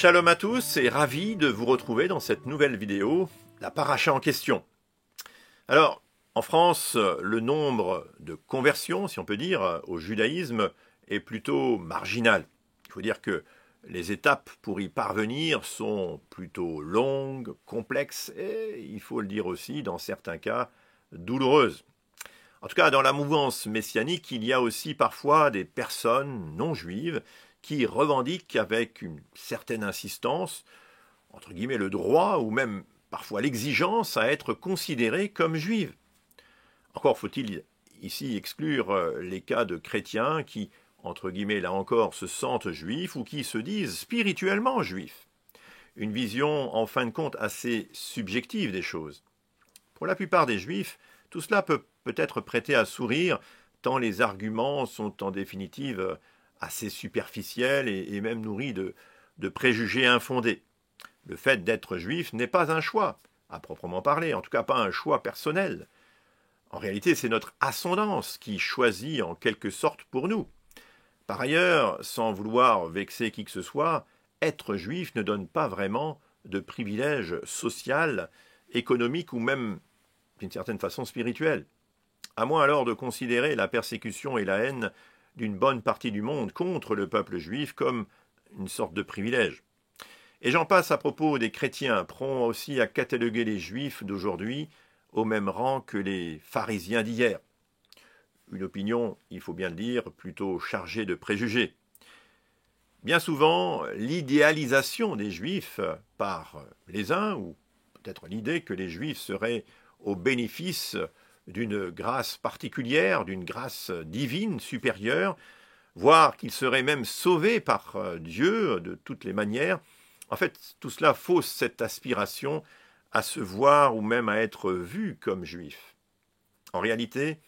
Shalom à tous et ravi de vous retrouver dans cette nouvelle vidéo, la paracha en question. Alors, en France, le nombre de conversions, si on peut dire, au judaïsme est plutôt marginal. Il faut dire que les étapes pour y parvenir sont plutôt longues, complexes et, il faut le dire aussi, dans certains cas, douloureuses. En tout cas, dans la mouvance messianique, il y a aussi parfois des personnes non juives qui revendiquent avec une certaine insistance, entre guillemets, le droit ou même parfois l'exigence à être considérées comme juives. Encore faut-il ici exclure les cas de chrétiens qui, entre guillemets, là encore, se sentent juifs ou qui se disent spirituellement juifs. Une vision, en fin de compte, assez subjective des choses. Pour la plupart des juifs, tout cela peut être prêté à sourire, tant les arguments sont en définitive assez superficiels et même nourris de préjugés infondés. Le fait d'être juif n'est pas un choix, à proprement parler, en tout cas pas un choix personnel. En réalité, c'est notre ascendance qui choisit en quelque sorte pour nous. Par ailleurs, sans vouloir vexer qui que ce soit, être juif ne donne pas vraiment de privilèges social, économique ou même, d'une certaine façon, spirituel. À moins alors de considérer la persécution et la haine d'une bonne partie du monde contre le peuple juif comme une sorte de privilège. Et j'en passe à propos des chrétiens, prompts aussi à cataloguer les juifs d'aujourd'hui au même rang que les pharisiens d'hier. Une opinion, il faut bien le dire, plutôt chargée de préjugés. Bien souvent, l'idéalisation des juifs par les uns, ou peut-être l'idée que les juifs seraient au bénéfice d'une grâce particulière, d'une grâce divine supérieure, voire qu'ils seraient même sauvés par Dieu de toutes les manières. En fait, tout cela fausse cette aspiration à se voir ou même à être vu comme juif. En réalité,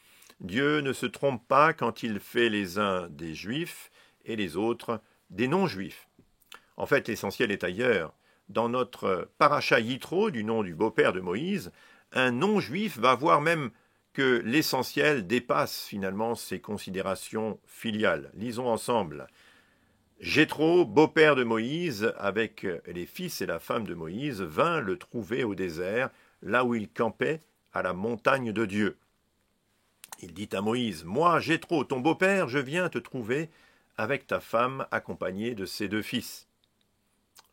Dieu ne se trompe pas quand il fait les uns des juifs et les autres des non-juifs. En fait, l'essentiel est ailleurs. Dans notre paracha Yitro, du nom du beau-père de Moïse, un non-juif va voir même que l'essentiel dépasse finalement ses considérations filiales. Lisons ensemble. Jéthro, beau-père de Moïse, avec les fils et la femme de Moïse, vint le trouver au désert, là où il campait, à la montagne de Dieu. Il dit à Moïse, « Moi, Jéthro, ton beau-père, je viens te trouver avec ta femme accompagnée de ses deux fils. »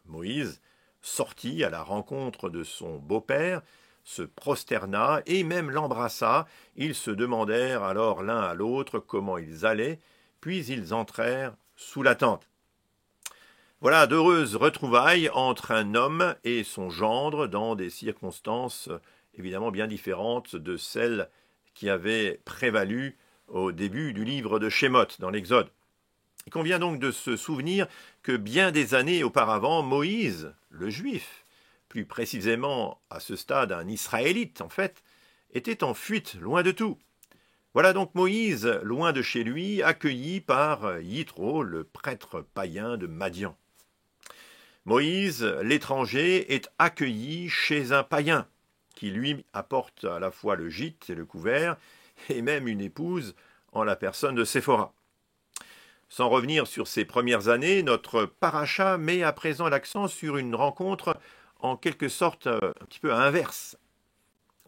Moïse sortit à la rencontre de son beau-père, se prosterna et même l'embrassa. Ils se demandèrent alors l'un à l'autre comment ils allaient, puis ils entrèrent sous la tente. Voilà d'heureuses retrouvailles entre un homme et son gendre dans des circonstances évidemment bien différentes de celles qui avaient prévalu au début du livre de Shemot dans l'Exode. Il convient donc de se souvenir que bien des années auparavant, Moïse, le Juif, plus précisément à ce stade un Israélite en fait, était en fuite loin de tout. Voilà donc Moïse, loin de chez lui, accueilli par Yitro, le prêtre païen de Madian. Moïse, l'étranger, est accueilli chez un païen, qui lui apporte à la fois le gîte et le couvert, et même une épouse en la personne de Séphora. Sans revenir sur ces premières années, notre paracha met à présent l'accent sur une rencontre en quelque sorte un petit peu inverse.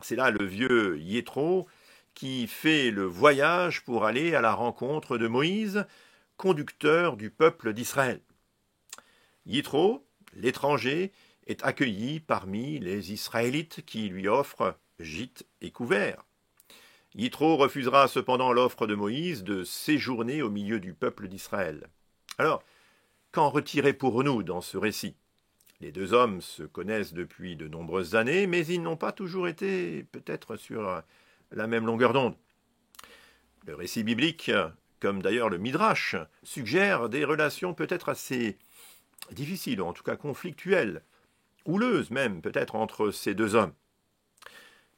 C'est là le vieux Yéthro qui fait le voyage pour aller à la rencontre de Moïse, conducteur du peuple d'Israël. Yitro, l'étranger, est accueilli parmi les Israélites qui lui offrent gîte et couvert. Yitro refusera cependant l'offre de Moïse de séjourner au milieu du peuple d'Israël. Alors, qu'en retirer pour nous dans ce récit ? Les deux hommes se connaissent depuis de nombreuses années, mais ils n'ont pas toujours été peut-être sur la même longueur d'onde. Le récit biblique, comme d'ailleurs le Midrash, suggère des relations peut-être assez difficiles, ou en tout cas conflictuelles, houleuses même peut-être entre ces deux hommes.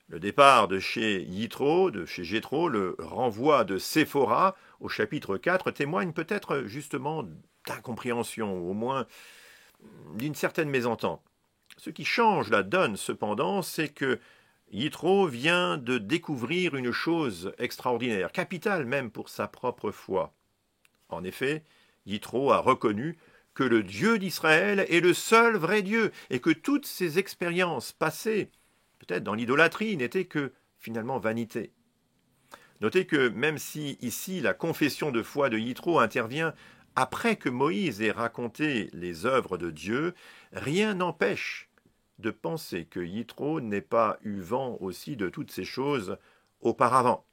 Le départ de chez Yitro, de chez Jéthro, le renvoi de Séphora au chapitre 4 témoigne peut-être justement d'incompréhension, ou au moins d'une certaine mésentente. Ce qui change la donne cependant, c'est que Yitro vient de découvrir une chose extraordinaire, capitale même pour sa propre foi. En effet, Yitro a reconnu que le Dieu d'Israël est le seul vrai Dieu, et que toutes ces expériences passées, peut-être dans l'idolâtrie, n'étaient que finalement vanité. Notez que même si ici la confession de foi de Yitro intervient après que Moïse ait raconté les œuvres de Dieu, rien n'empêche de penser que Yitro n'ait pas eu vent aussi de toutes ces choses auparavant.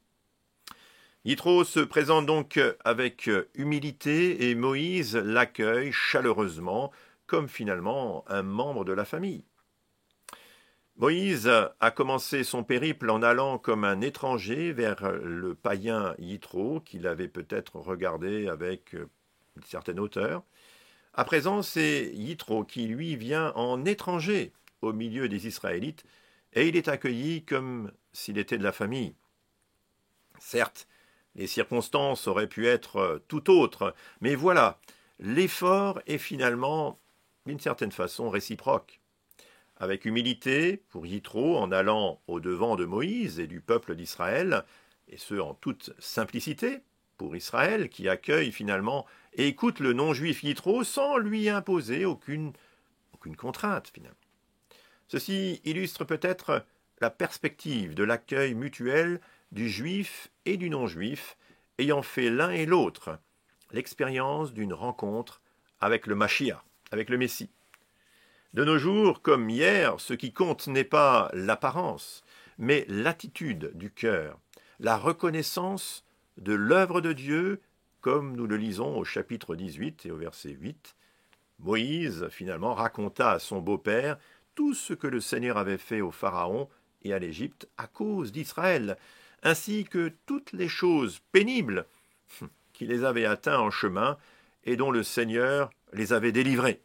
Yitro se présente donc avec humilité et Moïse l'accueille chaleureusement comme finalement un membre de la famille. Moïse a commencé son périple en allant comme un étranger vers le païen Yitro qu'il avait peut-être regardé avec une certaine hauteur. À présent, c'est Yitro qui lui vient en étranger au milieu des Israélites et il est accueilli comme s'il était de la famille. Certes, les circonstances auraient pu être tout autres, mais voilà, l'effort est finalement, d'une certaine façon, réciproque. Avec humilité, pour Yitro, en allant au-devant de Moïse et du peuple d'Israël, et ce en toute simplicité, pour Israël, qui accueille finalement et écoute le non-juif Yitro sans lui imposer aucune contrainte, finalement. Ceci illustre peut-être la perspective de l'accueil mutuel du juif et du non-juif, ayant fait l'un et l'autre l'expérience d'une rencontre avec le Mashiach, avec le Messie. De nos jours, comme hier, ce qui compte n'est pas l'apparence, mais l'attitude du cœur, la reconnaissance de l'œuvre de Dieu, comme nous le lisons au chapitre 18 et au verset 8. Moïse, finalement, raconta à son beau-père tout ce que le Seigneur avait fait au Pharaon et à l'Égypte à cause d'Israël, ainsi que toutes les choses pénibles qui les avaient atteints en chemin et dont le Seigneur les avait délivrés.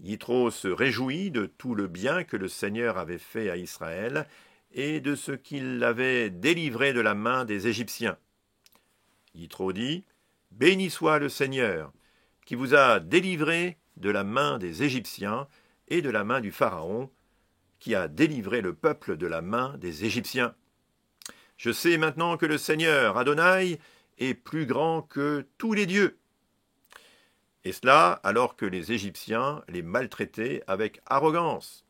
Yitro se réjouit de tout le bien que le Seigneur avait fait à Israël et de ce qu'il l'avait délivré de la main des Égyptiens. Yitro dit « Béni soit le Seigneur, qui vous a délivré de la main des Égyptiens et de la main du Pharaon, qui a délivré le peuple de la main des Égyptiens. Je sais maintenant que le Seigneur, Adonai, est plus grand que tous les dieux. » Et cela alors que les Égyptiens les maltraitaient avec arrogance.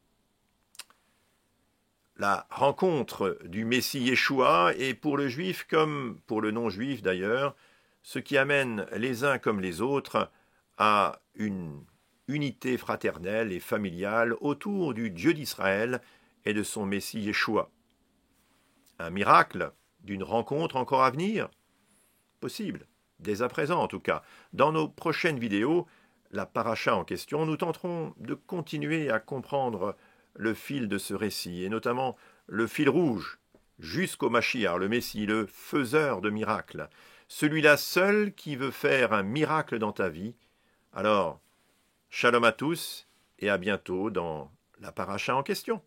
La rencontre du Messie Yeshua est pour le juif comme pour le non-juif d'ailleurs, ce qui amène les uns comme les autres à une unité fraternelle et familiale autour du Dieu d'Israël et de son Messie Yeshua. Un miracle d'une rencontre encore à venir? Possible, dès à présent en tout cas. Dans nos prochaines vidéos, la paracha en question, nous tenterons de continuer à comprendre le fil de ce récit, et notamment le fil rouge, jusqu'au Mashiach, le Messie, le faiseur de miracles, celui-là seul qui veut faire un miracle dans ta vie. Alors, shalom à tous, et à bientôt dans la paracha en question.